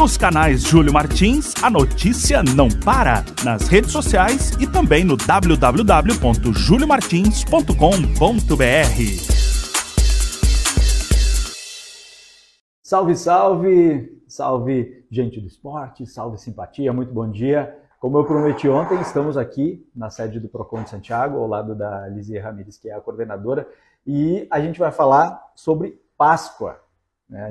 Nos canais Júlio Martins, a notícia não para. Nas redes sociais e também no www.juliomartins.com.br. Salve, salve! Salve, gente do esporte, salve simpatia, muito bom dia. Como eu prometi ontem, estamos aqui na sede do Procon de Santiago, ao lado da Lizia Ramires, que é a coordenadora, e a gente vai falar sobre Páscoa.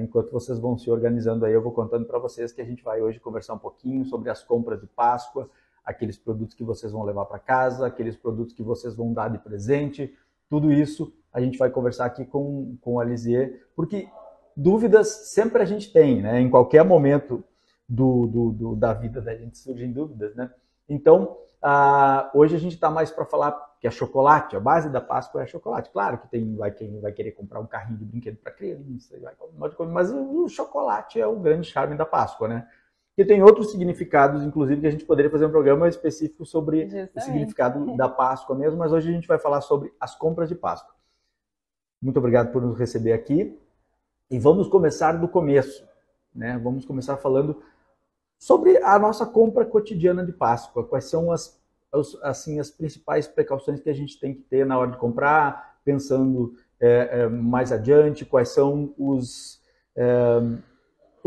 Enquanto vocês vão se organizando aí, eu vou contando para vocês que a gente vai hoje conversar um pouquinho sobre as compras de Páscoa, aqueles produtos que vocês vão levar para casa, aqueles produtos que vocês vão dar de presente, tudo isso a gente vai conversar aqui com a Lizia, porque dúvidas sempre a gente tem, né? Em qualquer momento da vida da gente surgem dúvidas, né? Então, hoje a gente está mais para falar que é chocolate, a base da Páscoa é chocolate. Claro que quem vai querer comprar um carrinho de brinquedo para criança, mas o chocolate é o grande charme da Páscoa, né? E tem outros significados, inclusive, que a gente poderia fazer um programa específico sobre o significado da Páscoa mesmo, mas hoje a gente vai falar sobre as compras de Páscoa. Muito obrigado por nos receber aqui. E vamos começar do começo, né? Vamos começar falando sobre a nossa compra cotidiana de Páscoa. Quais são as principais precauções que a gente tem que ter na hora de comprar, pensando mais adiante, quais são os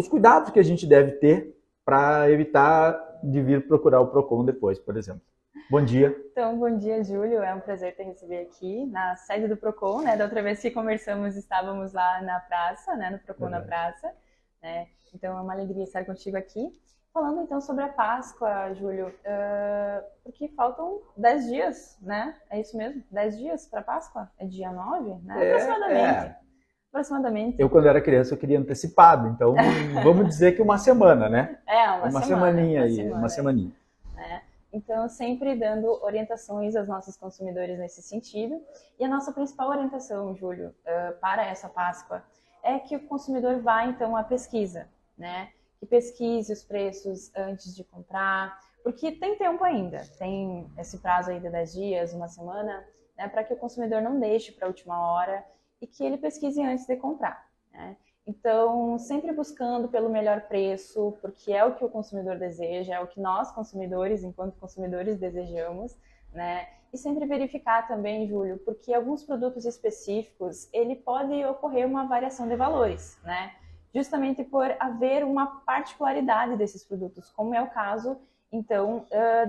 cuidados que a gente deve ter para evitar de vir procurar o Procon depois, por exemplo. Bom dia. Então, bom dia, Júlio. É um prazer te receber aqui na sede do Procon, né? Da outra vez que conversamos, estávamos lá na praça, né? No Procon na praça, né? Então, é uma alegria estar contigo aqui. Falando, então, sobre a Páscoa, Júlio, porque faltam 10 dias, né? É isso mesmo? 10 dias para a Páscoa? É dia 9, né? Aproximadamente. Eu, quando era criança, eu queria antecipado. Então, vamos dizer que uma semana, né? Uma semaninha aí, uma semaninha. Então, sempre dando orientações aos nossos consumidores nesse sentido. E a nossa principal orientação, Júlio, para essa Páscoa é que o consumidor vá, então, à pesquisa, né? Que pesquise os preços antes de comprar, porque tem tempo ainda, tem esse prazo aí de 10 dias, uma semana, né? Para que o consumidor não deixe para a última hora e que ele pesquise antes de comprar, né? Então, sempre buscando pelo melhor preço, porque é o que o consumidor deseja, é o que nós consumidores, enquanto consumidores, desejamos, né? E sempre verificar também, Júlio, porque alguns produtos específicos, ele pode ocorrer uma variação de valores, né? Justamente por haver uma particularidade desses produtos, como é o caso, então,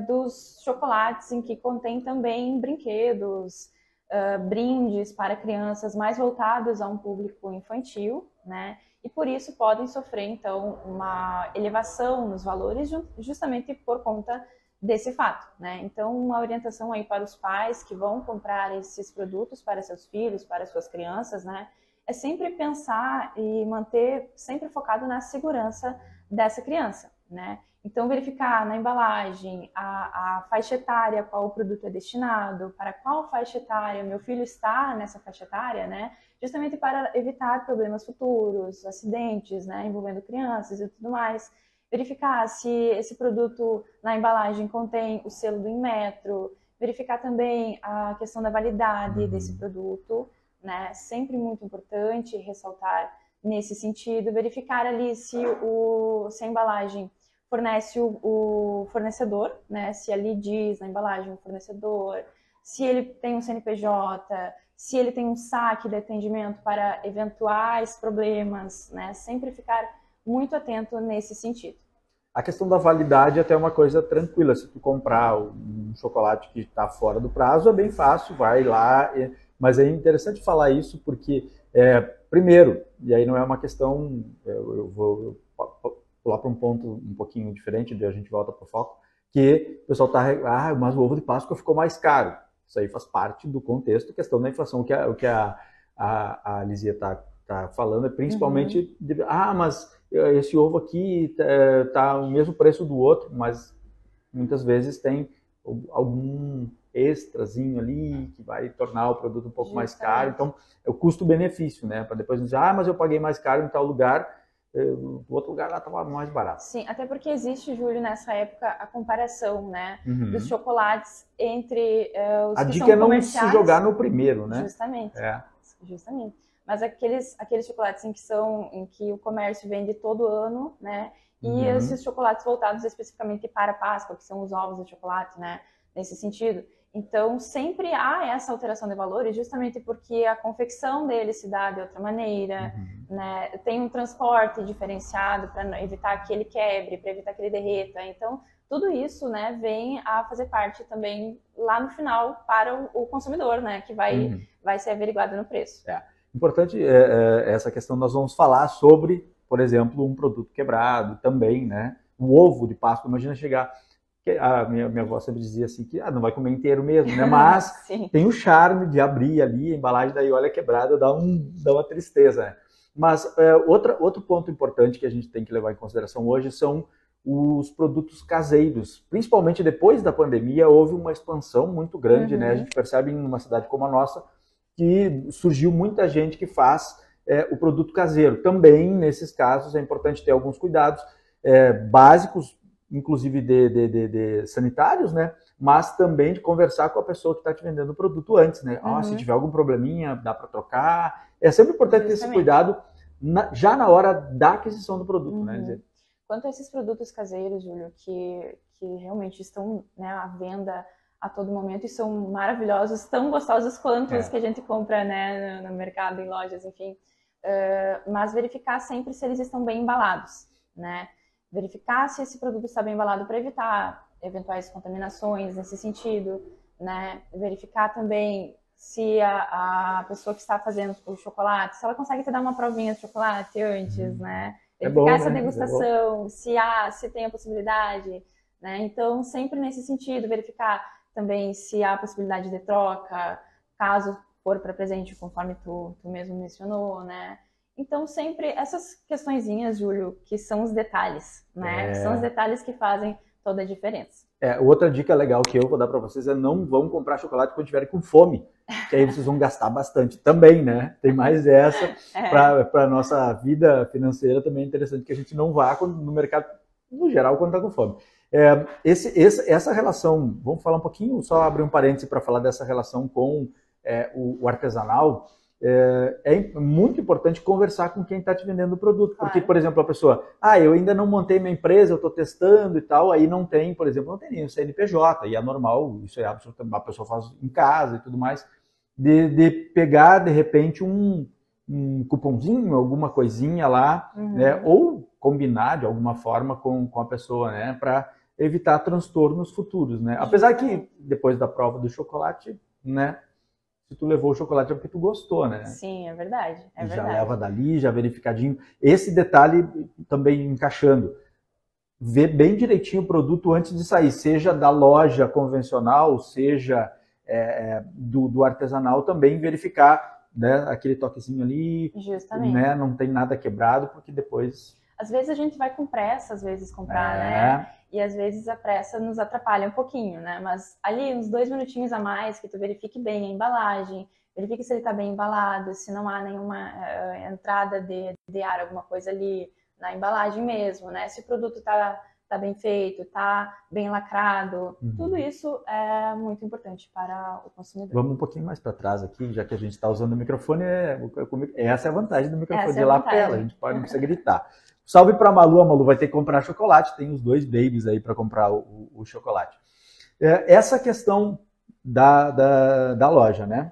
dos chocolates, em que contém também brinquedos, brindes para crianças mais voltados a um público infantil, né? E por isso podem sofrer, então, uma elevação nos valores justamente por conta desse fato, né? Então, uma orientação aí para os pais que vão comprar esses produtos para seus filhos, para suas crianças, né? É sempre pensar e manter sempre focado na segurança dessa criança, né? Então, verificar na embalagem a faixa etária, a qual o produto é destinado, para qual faixa etária meu filho está nessa faixa etária, né? Justamente para evitar problemas futuros, acidentes, né? Envolvendo crianças e tudo mais. Verificar se esse produto na embalagem contém o selo do Inmetro, verificar também a questão da validade desse produto, né? Sempre muito importante ressaltar nesse sentido, verificar ali se a embalagem fornece o fornecedor, né? Se ali diz na embalagem o fornecedor, se ele tem um CNPJ, se ele tem um saque de atendimento para eventuais problemas, né? Sempre ficar muito atento nesse sentido. A questão da validade é até uma coisa tranquila. Se tu comprar um chocolate que está fora do prazo, é bem fácil, vai lá. Mas é interessante falar isso porque, primeiro, e aí não é uma questão, eu vou pular para um ponto um pouquinho diferente, daí a gente volta para o foco, que o pessoal está, mas o ovo de Páscoa ficou mais caro. Isso aí faz parte do contexto, questão da inflação, o que a Lizia está falando é principalmente, mas esse ovo aqui tá o mesmo preço do outro, mas muitas vezes tem algum extrazinho ali que vai tornar o produto um pouco mais caro. Então, é o custo-benefício, né? Para depois dizer, mas eu paguei mais caro em tal lugar, o outro lugar lá estava mais barato. Sim, até porque existe, Júlio, nessa época, a comparação, né, dos chocolates entre os a que dica são é não comerciais. Se jogar no primeiro, né? Justamente. Justamente. Mas aqueles chocolates em que o comércio vende todo ano, né, e esses chocolates voltados especificamente para a Páscoa, que são os ovos de chocolate, né? Nesse sentido. Então, sempre há essa alteração de valores, justamente porque a confecção dele se dá de outra maneira, né? Tem um transporte diferenciado para evitar que ele quebre, para evitar que ele derreta. Então, tudo isso, né, vem a fazer parte também lá no final para o consumidor, né, que vai ser averiguado no preço. Importante essa questão, nós vamos falar sobre, por exemplo, um produto quebrado também, né? O ovo de Páscoa, imagina chegar... A minha avó sempre dizia assim que não vai comer inteiro mesmo, né? Mas tem o charme de abrir ali a embalagem, daí olha quebrada, dá uma tristeza, né? Mas outro ponto importante que a gente tem que levar em consideração hoje são os produtos caseiros. Principalmente depois da pandemia, houve uma expansão muito grande, né? A gente percebe em uma cidade como a nossa que surgiu muita gente que faz o produto caseiro. Também, nesses casos, é importante ter alguns cuidados básicos, inclusive de sanitários, né? Mas também de conversar com a pessoa que está te vendendo o produto antes, né? Se tiver algum probleminha, dá para trocar. É sempre importante ter esse cuidado já na hora da aquisição do produto, né? Quanto a esses produtos caseiros, Júlio, que realmente estão, né, à venda a todo momento e são maravilhosos, tão gostosos quanto os que a gente compra, né, no mercado, em lojas, enfim. Mas verificar sempre se eles estão bem embalados, né? Verificar se esse produto está bem embalado para evitar eventuais contaminações nesse sentido, né? Verificar também se a pessoa que está fazendo o chocolate, se ela consegue te dar uma provinha de chocolate antes, né? Verificar essa degustação, se tem a possibilidade, né? Então, sempre nesse sentido, verificar também se há possibilidade de troca, caso for para presente, conforme tu mesmo mencionou, né? Então, sempre essas questõezinhas, Júlio, que são os detalhes, né? São os detalhes que fazem toda a diferença. Outra dica legal que eu vou dar para vocês é não vão comprar chocolate quando estiverem com fome, que aí vocês vão gastar bastante também, né? Tem mais essa para a nossa vida financeira também é interessante que a gente não vá no mercado, no geral, quando está com fome. Essa relação, vamos falar um pouquinho, só abrir um parêntese para falar dessa relação com o artesanal. É muito importante conversar com quem está te vendendo o produto, porque, por exemplo, a pessoa, eu ainda não montei minha empresa, eu estou testando e tal, aí não tem, por exemplo, não tem nem o CNPJ, e é normal, isso é absolutamente, a pessoa faz em casa e tudo mais, de pegar, de repente, um cupomzinho, alguma coisinha lá, né, ou combinar de alguma forma com a pessoa, né, para evitar transtornos futuros, né, apesar que depois da prova do chocolate, né, se tu levou o chocolate é porque tu gostou, né? Sim, é verdade. Já leva dali, já verificadinho. Esse detalhe também encaixando. Ver bem direitinho o produto antes de sair, seja da loja convencional, seja do artesanal, também verificar, né, aquele toquezinho ali. Justamente. Né, não tem nada quebrado, porque depois... Às vezes a gente vai com pressa, às vezes, comprar, né? E às vezes a pressa nos atrapalha um pouquinho, né? Mas ali, uns 2 minutinhos a mais, que tu verifique bem a embalagem, verifique se ele está bem embalado, se não há nenhuma entrada de ar, alguma coisa ali na embalagem mesmo, né? Se o produto está bem feito, está bem lacrado, tudo isso é muito importante para o consumidor. Vamos um pouquinho mais para trás aqui, já que a gente está usando o microfone, essa é a vantagem do microfone de lapela, a gente não precisa gritar. Salve para a Malu vai ter que comprar chocolate, tem os 2 babies aí para comprar o chocolate. Essa questão da loja, né?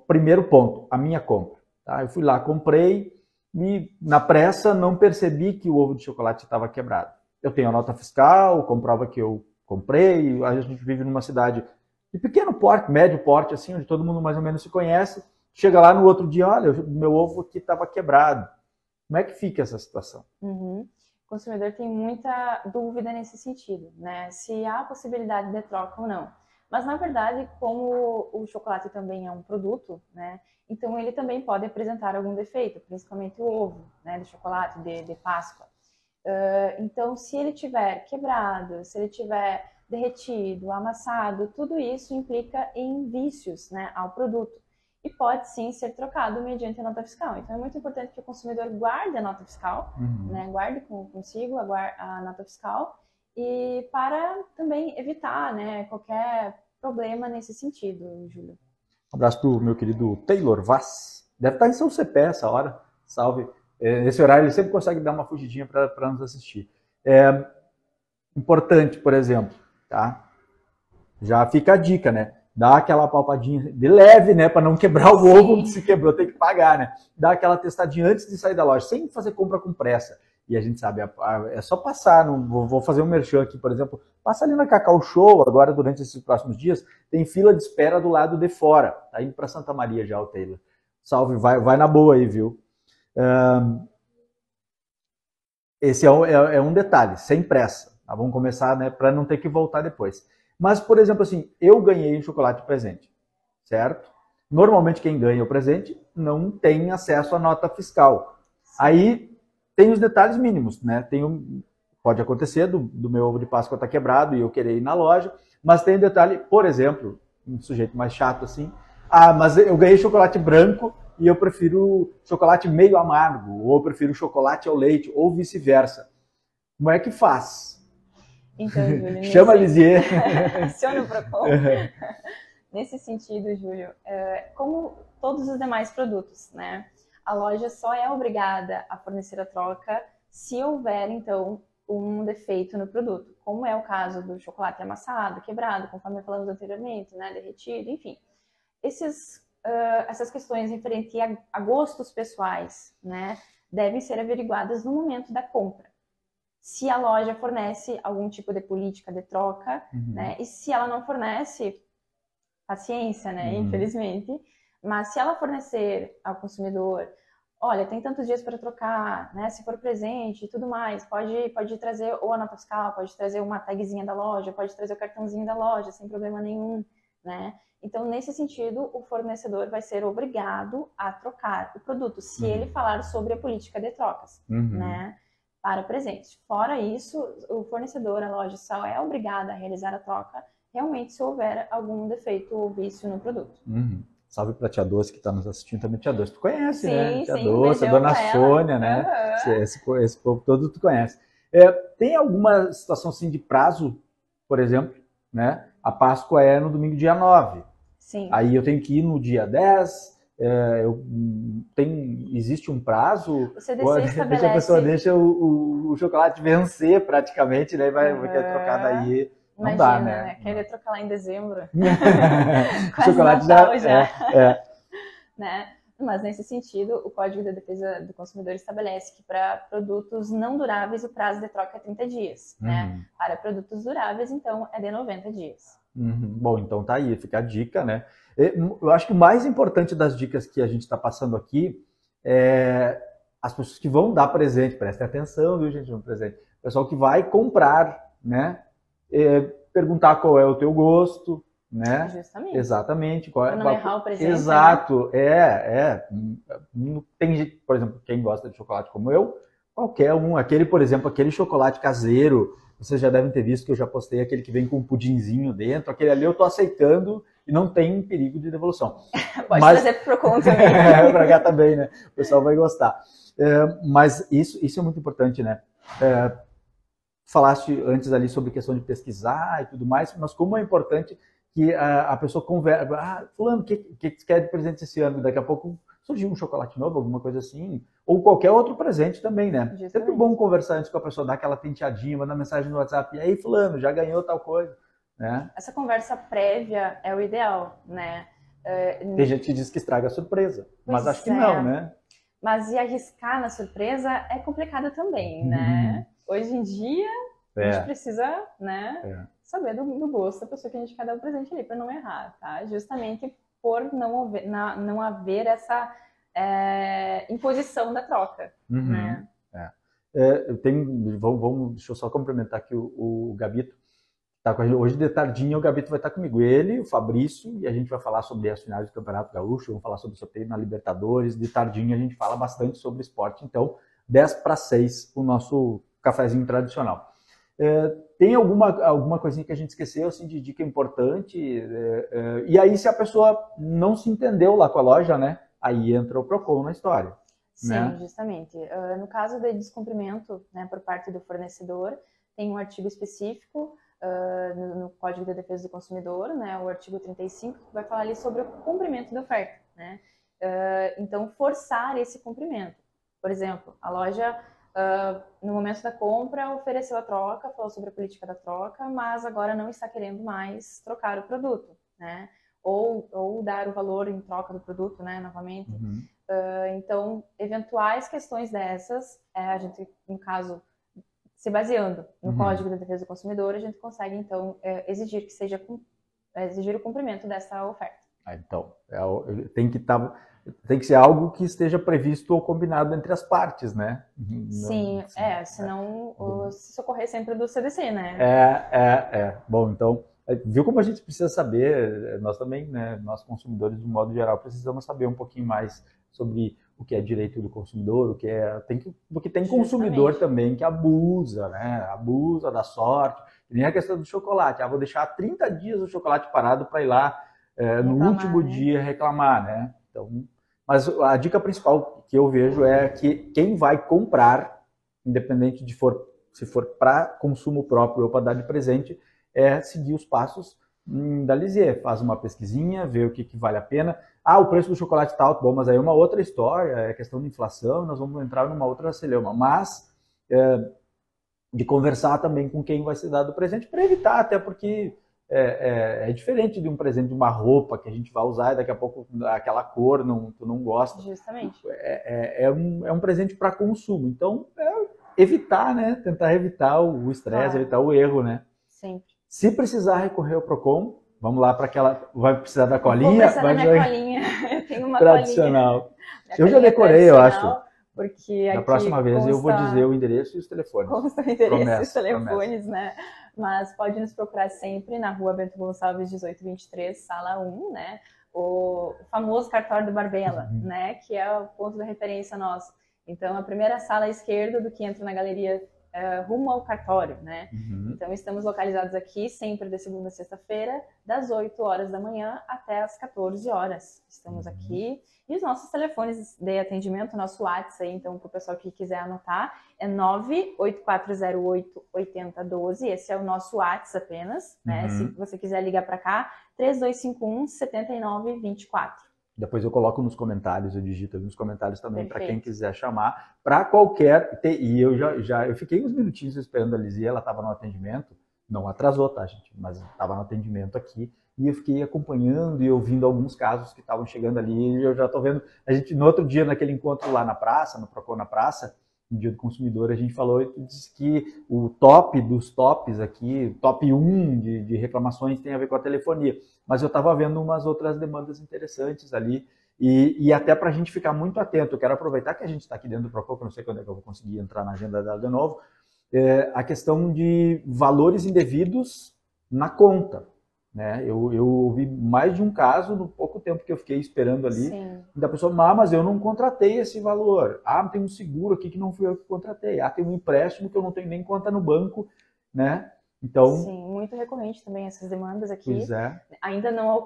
Primeiro ponto, a minha compra. Tá? Eu fui lá, comprei e na pressa não percebi que o ovo de chocolate estava quebrado. Eu tenho a nota fiscal, comprova que eu comprei, a gente vive numa cidade de pequeno porte, médio porte, assim, onde todo mundo mais ou menos se conhece. Chega lá no outro dia, olha, meu ovo aqui estava quebrado. Como é que fica essa situação? O consumidor tem muita dúvida nesse sentido, né? Se há possibilidade de troca ou não. Mas, na verdade, como o chocolate também é um produto, né? Então, ele também pode apresentar algum defeito, principalmente o ovo, né? De chocolate, de Páscoa. Então, se ele tiver quebrado, se ele tiver derretido, amassado, tudo isso implica em vícios, né, ao produto. E pode sim ser trocado mediante a nota fiscal. Então é muito importante que o consumidor guarde a nota fiscal, né? Guarde consigo a nota fiscal, e para também evitar, né, qualquer problema nesse sentido, Júlio. Um abraço para o meu querido Taylor Vaz. Deve estar em São Cepé essa hora. Salve. Nesse horário ele sempre consegue dar uma fugidinha para nos assistir. Importante, por exemplo, tá? Já fica a dica, né? Dá aquela palpadinha de leve, né? Para não quebrar o ovo, se quebrou tem que pagar, né? Dá aquela testadinha antes de sair da loja, sem fazer compra com pressa. E a gente sabe, é só passar, vou fazer um merchan aqui, por exemplo, passa ali na Cacau Show, agora durante esses próximos dias, tem fila de espera do lado de fora. Tá indo para Santa Maria já o Taylor. Salve, vai na boa aí, viu? Esse é um detalhe, sem pressa. Tá? Vamos começar, né, para não ter que voltar depois. Mas, por exemplo, assim, eu ganhei um chocolate de presente, certo? Normalmente quem ganha o presente não tem acesso à nota fiscal. Aí tem os detalhes mínimos, né? Pode acontecer do meu ovo de Páscoa estar quebrado e eu querer ir na loja, mas tem um detalhe, por exemplo, um sujeito mais chato assim, mas eu ganhei chocolate branco e eu prefiro chocolate meio amargo, ou eu prefiro chocolate ao leite, ou vice-versa. Como é que faz? Então, Júlio, chama a Lisier. Aciona o Procon. Nesse sentido, Júlio, como todos os demais produtos, né? A loja só é obrigada a fornecer a troca se houver, então, um defeito no produto, como é o caso do chocolate amassado, quebrado, conforme falamos anteriormente, né? Derretido, enfim. Essas questões referentes a gostos pessoais, né? Devem ser averiguadas no momento da compra. Se a loja fornece algum tipo de política de troca, né? E se ela não fornece, paciência, né? Infelizmente. Mas se ela fornecer ao consumidor, olha, tem tantos dias para trocar, né? Se for presente e tudo mais, pode trazer ou a nota fiscal, pode trazer uma tagzinha da loja, pode trazer o cartãozinho da loja, sem problema nenhum, né? Então, nesse sentido, o fornecedor vai ser obrigado a trocar o produto, se ele falar sobre a política de trocas, né? Para presente. Fora isso, o fornecedor, a loja, só é obrigada a realizar a troca realmente se houver algum defeito ou vício no produto. Salve para a Tia Doce que está nos assistindo também. Tia Doce, tu conhece, né? Tia Sim, Doce, a Dona Sônia, né? Esse povo todo tu conhece. Tem alguma situação assim de prazo, por exemplo, né? A Páscoa é no domingo dia 9. Sim. Aí eu tenho que ir no dia 10. Existe um prazo? O CDC estabelece... A pessoa deixa o chocolate vencer praticamente, né? Vai querer trocar daí. Não Imagina, dá, né? Querer trocar lá em dezembro. Chocolate já. Né? Mas nesse sentido, o Código de Defesa do Consumidor estabelece que para produtos não duráveis o prazo de troca é 30 dias. Né? Para produtos duráveis, então, é de 90 dias. Bom, então tá aí, fica a dica, né? Eu acho que o mais importante das dicas que a gente está passando aqui é as pessoas que vão dar presente, prestem atenção, viu, gente, no presente. O pessoal que vai comprar, né? Perguntar qual é o teu gosto, né? Justamente. Exatamente. Para não errar o presente. Exato, né? Tem gente, por exemplo, quem gosta de chocolate como eu, qualquer um, por exemplo, aquele chocolate caseiro, vocês já devem ter visto que eu já postei aquele que vem com um pudinzinho dentro, aquele ali eu tô aceitando e não tem perigo de devolução. Pode trazer pro Procon também. Para cá também, né? O pessoal vai gostar. Mas isso é muito importante, né? Falaste antes ali sobre questão de pesquisar e tudo mais, mas como é importante que a pessoa conversa, fulano, o que você quer de presente esse ano? Daqui a pouco surgiu um chocolate novo, alguma coisa assim, ou qualquer outro presente também, né? Justamente. Sempre bom conversar antes com a pessoa, dar aquela tenteadinha, mandar mensagem no WhatsApp, e aí fulano, já ganhou tal coisa, né? Essa conversa prévia é o ideal, né? Tem gente que diz que estraga a surpresa, mas acho que não, né? Mas e arriscar na surpresa é complicado também, né? Hoje em dia, a gente precisa, né, saber do gosto da pessoa que a gente quer dar o presente ali, para não errar, tá? Justamente por não haver essa imposição da troca, né? Deixa eu só complementar aqui o Gabito. Tá com a gente. Hoje de tardinha o Gabito vai estar comigo, ele, o Fabrício, e a gente vai falar sobre as finais do Campeonato Gaúcho, vamos falar sobre o sorteio na Libertadores. De tardinha a gente fala bastante sobre esporte, então 10:06 o nosso cafezinho tradicional. Tem alguma coisinha que a gente esqueceu assim, de dica importante? E aí, se a pessoa não se entendeu lá com a loja, né? Aí entra o Procon na história. Sim, né? Justamente. No caso de descumprimento, né, por parte do fornecedor, tem um artigo específico no Código de Defesa do Consumidor, né, o artigo 35, que vai falar ali sobre o cumprimento da oferta, né? Então, forçar esse cumprimento. Por exemplo, a loja, no momento da compra, ofereceu a troca, falou sobre a política da troca, mas agora não está querendo mais trocar o produto, né? Ou dar o valor em troca do produto, né, novamente. Então, eventuais questões dessas, a gente, no caso, se baseando no Código de Defesa do Consumidor, a gente consegue, então, exigir que seja exigir o cumprimento dessa oferta. Então, tem que ser algo que esteja previsto ou combinado entre as partes, né? Sim, senão se socorrer sempre do CDC, né? Bom, então, viu como a gente precisa saber, nós também, né, nós consumidores, de modo geral, precisamos saber um pouquinho mais sobre o que é direito do consumidor, porque tem consumidor também que abusa, né? Abusa da sorte, que nem a questão do chocolate. Vou deixar 30 dias o chocolate parado para ir lá no último dia reclamar, né? Então, mas a dica principal que eu vejo é que quem vai comprar, independente se for para consumo próprio ou para dar de presente, é seguir os passos da Lisier. Faz uma pesquisinha, vê o que vale a pena. O preço do chocolate está alto, bom, mas aí é uma outra história, é questão de inflação, nós vamos entrar numa outra celeuma. Mas de conversar também com quem vai ser dado o presente, para evitar, até porque é diferente de um presente de uma roupa que a gente vai usar e daqui a pouco aquela cor tu não gosta. Justamente. É um presente para consumo. Então, evitar, né? Tentar evitar o estresse, evitar o erro, né? Sempre. Se precisar recorrer ao Procon, vamos lá para aquela... Vai precisar da colinha? Vou precisar da minha colinha. Eu tenho uma tradicional. Colinha. Eu já decorei, eu acho. Porque da próxima vez eu vou dizer o endereço e os telefones. Consta o endereço e os telefones, né? Mas pode nos procurar sempre na rua Bento Gonçalves 1823, sala 1, né? O famoso cartório do Barbela, né? Que é o ponto de referência nosso. Então, a primeira sala à esquerda do que entra na galeria rumo ao cartório, né? Então, estamos localizados aqui sempre de segunda a sexta-feira, das 8 horas da manhã até as 14 horas. Estamos aqui. E os nossos telefones de atendimento, nosso WhatsApp aí, então, para o pessoal que quiser anotar, é 98408-8012. Esse é o nosso WhatsApp apenas, né? Se você quiser ligar para cá, 3251-7924. Depois eu coloco nos comentários, eu digito ali nos comentários também para quem quiser chamar, para qualquer... E eu eu fiquei uns minutinhos esperando a Lisier, ela estava no atendimento, não atrasou, tá, gente? Mas estava no atendimento aqui, e eu fiquei acompanhando e ouvindo alguns casos que estavam chegando ali, e eu já estou vendo... A gente, no outro dia, naquele encontro lá na praça, no Procon na praça, no Dia do Consumidor, a gente falou e disse que o top dos tops aqui, top 1 de reclamações tem a ver com a telefonia. Mas eu estava vendo umas outras demandas interessantes ali e até para a gente ficar muito atento. Eu quero aproveitar que a gente está aqui dentro do Procon, que eu não sei quando é que eu vou conseguir entrar na agenda dela de novo, a questão de valores indevidos na conta. Né? Eu ouvi mais de um caso no pouco tempo que eu fiquei esperando ali, da pessoa, mas eu não contratei esse valor. Tem um seguro aqui que não fui eu que contratei. Tem um empréstimo que eu não tenho nem conta no banco, né? Então, sim, muito recorrente também essas demandas aqui. Pois é. Ainda não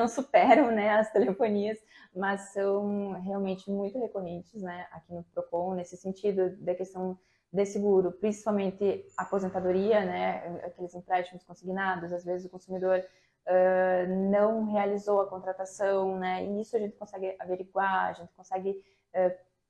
superam, né, as telefonias, mas são realmente muito recorrentes, né, aqui no Procon, nesse sentido da questão de seguro, principalmente aposentadoria, né, aqueles empréstimos consignados, às vezes o consumidor não realizou a contratação, né, e isso a gente consegue averiguar, a gente consegue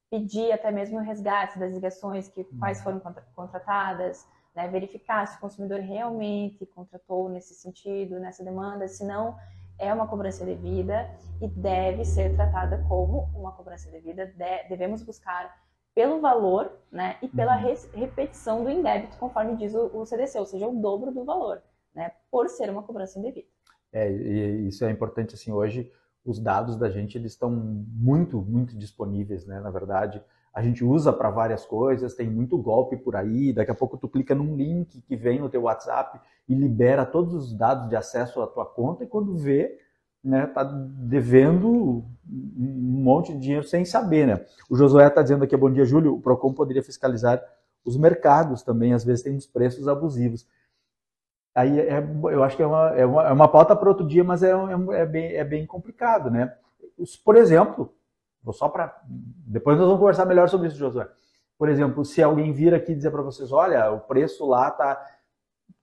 pedir até mesmo o resgate das ligações, quais foram contratadas, né, verificar se o consumidor realmente contratou nesse sentido, nessa demanda, se não é uma cobrança devida e deve ser tratada como uma cobrança devida, devemos buscar pelo valor, né, e pela repetição do indébito, conforme diz o CDC, ou seja, o dobro do valor, né, por ser uma cobrança indevida. E isso é importante, assim, hoje os dados da gente, eles estão muito, muito disponíveis, né, na verdade, a gente usa para várias coisas, tem muito golpe por aí, daqui a pouco tu clica num link que vem no teu WhatsApp e libera todos os dados de acesso à tua conta e quando vê, né, tá devendo um monte de dinheiro sem saber, né? O Josué está dizendo aqui, bom dia, Júlio, o Procon poderia fiscalizar os mercados também, às vezes tem uns preços abusivos. Aí eu acho que é uma pauta para outro dia, mas é bem complicado, né? Por exemplo, depois nós vamos conversar melhor sobre isso, Josué. Por exemplo, se alguém vir aqui e dizer para vocês, olha, o preço lá tá...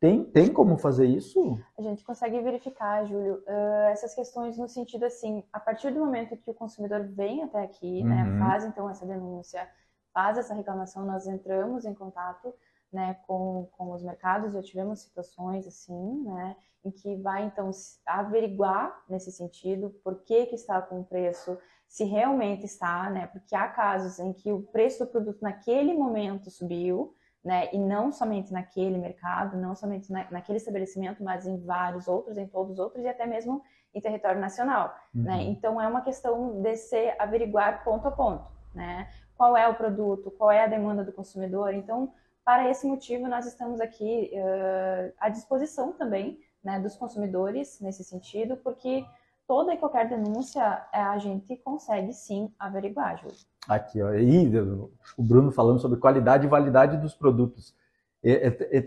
Tem como fazer isso? A gente consegue verificar, Júlio, essas questões no sentido assim, a partir do momento que o consumidor vem até aqui, né, faz então essa denúncia, faz essa reclamação, nós entramos em contato, né, com os mercados, já tivemos situações assim, né, em que vai então averiguar nesse sentido por que está com o preço, se realmente está, né, porque há casos em que o preço do produto naquele momento subiu, né, e não somente naquele mercado, não somente naquele estabelecimento, mas em vários outros, em todos os outros e até mesmo em território nacional, né? Então é uma questão de se averiguar ponto a ponto, né? Qual é o produto, qual é a demanda do consumidor. Então, para esse motivo, nós estamos aqui à disposição também, né, dos consumidores nesse sentido, porque toda e qualquer denúncia a gente consegue sim averiguar, Júlio. Aqui, ó, e o Bruno falando sobre qualidade e validade dos produtos.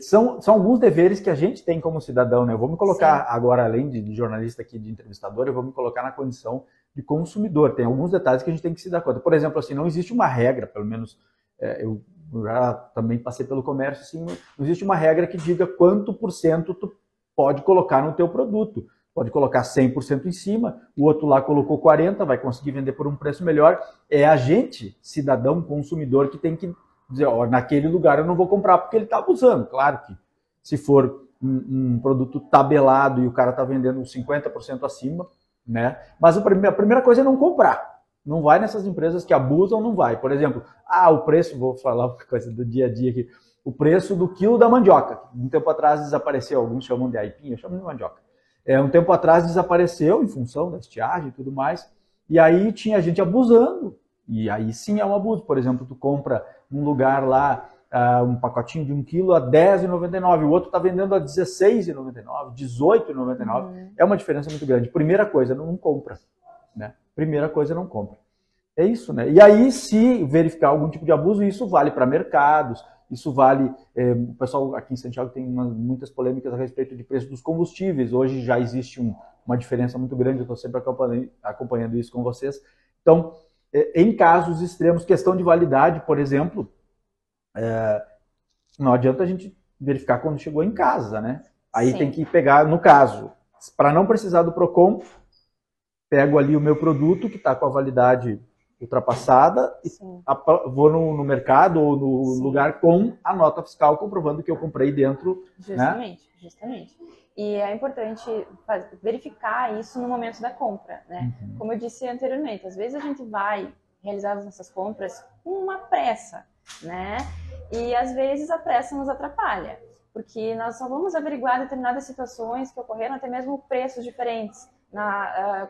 São alguns deveres que a gente tem como cidadão, né? Eu vou me colocar agora, além de jornalista aqui, de entrevistador, eu vou me colocar na condição de consumidor. Tem alguns detalhes que a gente tem que se dar conta. Por exemplo, assim, não existe uma regra, pelo menos eu já também passei pelo comércio, assim, não existe uma regra que diga quanto por cento tu pode colocar no teu produto. Pode colocar 100% em cima, o outro lá colocou 40%, vai conseguir vender por um preço melhor. É a gente, cidadão, consumidor, que tem que dizer, ó, naquele lugar eu não vou comprar porque ele está abusando. Claro que se for um produto tabelado e o cara está vendendo 50% acima, né? Mas a primeira coisa é não comprar. Não vai nessas empresas que abusam, não vai. Por exemplo, o preço, vou falar uma coisa do dia a dia aqui, o preço do quilo da mandioca. Um tempo atrás desapareceu, alguns chamam de aipim, eu chamo de mandioca. Um tempo atrás desapareceu em função da estiagem e tudo mais, e aí tinha gente abusando, e aí sim é um abuso. Por exemplo, tu compra num lugar lá um pacotinho de 1 quilo a R$10,99, o outro está vendendo a R$16,99, R$18,99, é uma diferença muito grande. Primeira coisa, não compra, né? Primeira coisa, não compra. É isso, né? E aí, se verificar algum tipo de abuso, isso vale para mercados, isso vale... o pessoal aqui em Santiago tem muitas polêmicas a respeito de preço dos combustíveis. Hoje já existe uma diferença muito grande, eu estou sempre acompanhando isso com vocês. Então, em casos extremos, questão de validade, por exemplo, não adianta a gente verificar quando chegou em casa, né? Aí tem que pegar, no caso, para não precisar do PROCON, pego ali o meu produto que está com a validade ultrapassada e vou no mercado ou no lugar com a nota fiscal comprovando que eu comprei dentro. Justamente, né? Justamente. E é importante verificar isso no momento da compra, né? Como eu disse anteriormente, às vezes a gente vai realizar as nossas compras com uma pressa, né? E às vezes a pressa nos atrapalha, porque nós só vamos averiguar determinadas situações que ocorreram, até mesmo preços diferentes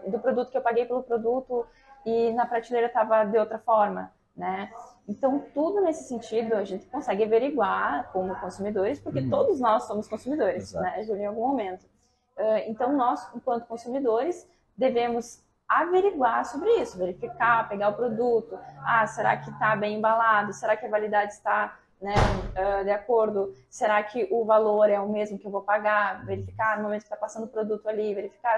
do produto que eu paguei pelo produto e na prateleira estava de outra forma, né? Então, tudo nesse sentido a gente consegue averiguar como consumidores, porque todos nós somos consumidores, né, Júlio, em algum momento. Então, nós, enquanto consumidores, devemos averiguar sobre isso, verificar, pegar o produto. Será que está bem embalado? Será que a validade está, né, de acordo? Será que o valor é o mesmo que eu vou pagar? Verificar no momento que está passando o produto ali, verificar,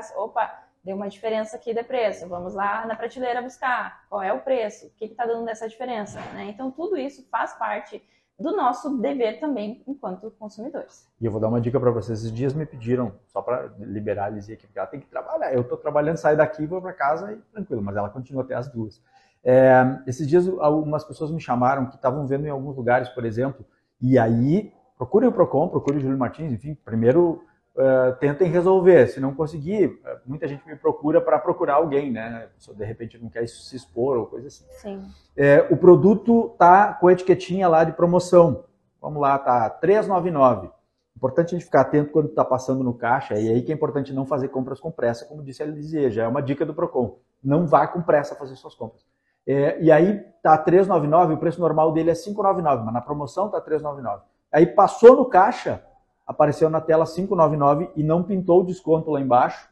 deu uma diferença aqui de preço, vamos lá na prateleira buscar qual é o preço, o que está dando dessa diferença, né? Então, tudo isso faz parte do nosso dever também enquanto consumidores. E eu vou dar uma dica para vocês. Esses dias me pediram, só para liberar a Lizzie aqui, porque ela tem que trabalhar. Eu estou trabalhando, saio daqui, vou para casa e tranquilo, mas ela continua até as 2. Esses dias algumas pessoas me chamaram que estavam vendo em alguns lugares, por exemplo, e aí procurem o PROCON, procurem o Júlio Martins, enfim, primeiro... tentem resolver. Se não conseguir, muita gente me procura para procurar alguém, né? Se de repente não quer se expor ou coisa assim. Sim. O produto tá com a etiquetinha lá de promoção. Vamos lá, tá R$3,99. Importante a gente ficar atento quando está passando no caixa, e aí que é importante não fazer compras com pressa, como disse a Elizia, já é uma dica do PROCON. Não vá com pressa fazer suas compras. E aí tá R$3,99, o preço normal dele é R$5,99, mas na promoção tá R$3,99. Aí passou no caixa, apareceu na tela 5,99 e não pintou o desconto lá embaixo,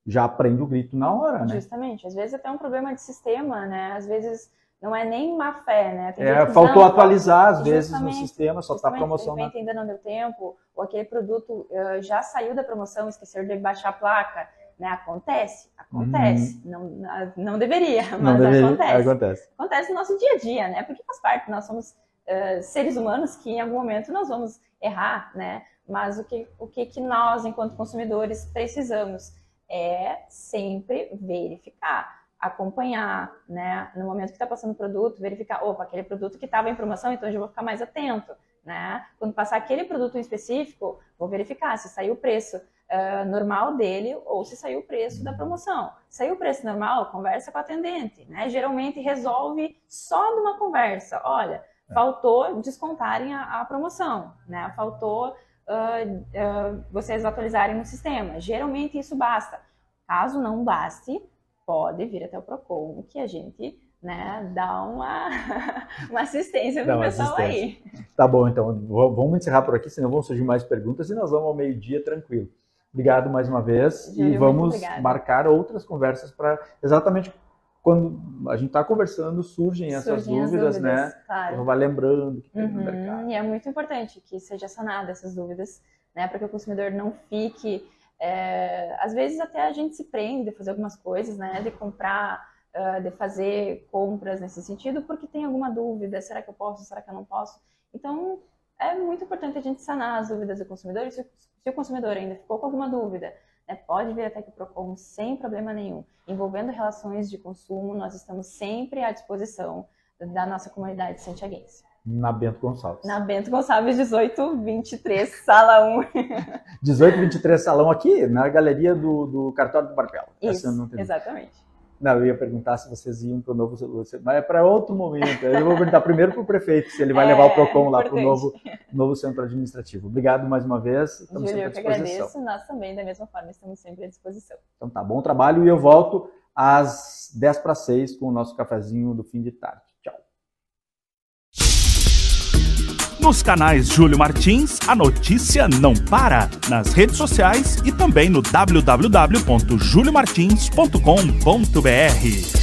já prende o grito na hora, né? Justamente. Às vezes até um problema de sistema, né? Às vezes não é nem má fé, né? Faltou atualizar, às vezes, no sistema, só está promoção. De repente ainda não deu tempo, ou aquele produto já saiu da promoção, esqueceram de baixar a placa, né? Acontece. Não deveria, mas acontece. Acontece no nosso dia a dia, né? Porque faz parte, nós somos seres humanos que em algum momento nós vamos errar, né? Mas o que nós, enquanto consumidores, precisamos é sempre verificar. acompanhar, né? No momento que está passando o produto, verificar, opa, aquele produto que estava em promoção, então eu já vou ficar mais atento, né? Quando passar aquele produto em específico, vou verificar se saiu o preço normal dele ou se saiu o preço da promoção. Saiu o preço normal, conversa com a atendente, né? Geralmente resolve só de uma conversa. Olha, faltou descontarem a promoção, né? Faltou vocês atualizarem no sistema. Geralmente isso basta. Caso não baste, pode vir até o Procon, que a gente, né, dá uma assistência para o pessoal aí. Tá bom, então vamos encerrar por aqui, senão vão surgir mais perguntas e nós vamos ao meio-dia tranquilo. Obrigado mais uma vez, Júlio, e vamos marcar outras conversas para exatamente quando a gente está conversando, surgem essas dúvidas, né? Claro. Vai lembrando que tem no mercado. E é muito importante que seja sanada essas dúvidas, né? Para que o consumidor não fique... às vezes até a gente se prende de fazer algumas coisas, né? De comprar, de fazer compras nesse sentido, porque tem alguma dúvida, será que eu posso, será que eu não posso? Então, é muito importante a gente sanar as dúvidas do consumidor. Se o consumidor ainda ficou com alguma dúvida, né, pode vir até que o Procon sem problema nenhum. Envolvendo relações de consumo, nós estamos sempre à disposição da nossa comunidade santiaguense. Na Bento Gonçalves. Na Bento Gonçalves, 1823, sala 1. 1823, salão aqui, na galeria do Cartório do Barbelo. Isso, exatamente. Não, eu ia perguntar se vocês iam para o novo... Mas é para outro momento. Eu vou perguntar primeiro para o prefeito, se ele vai levar o Procon lá para o novo centro administrativo. Obrigado mais uma vez. Estamos Júlio, sempre à disposição. Eu que agradeço. Nós também, da mesma forma, estamos sempre à disposição. Então tá, bom trabalho. E eu volto às 5:50 com o nosso cafezinho do fim de tarde. Tchau. Nos canais Júlio Martins, a notícia não para. Nas redes sociais e também no www.juliomartins.com.br.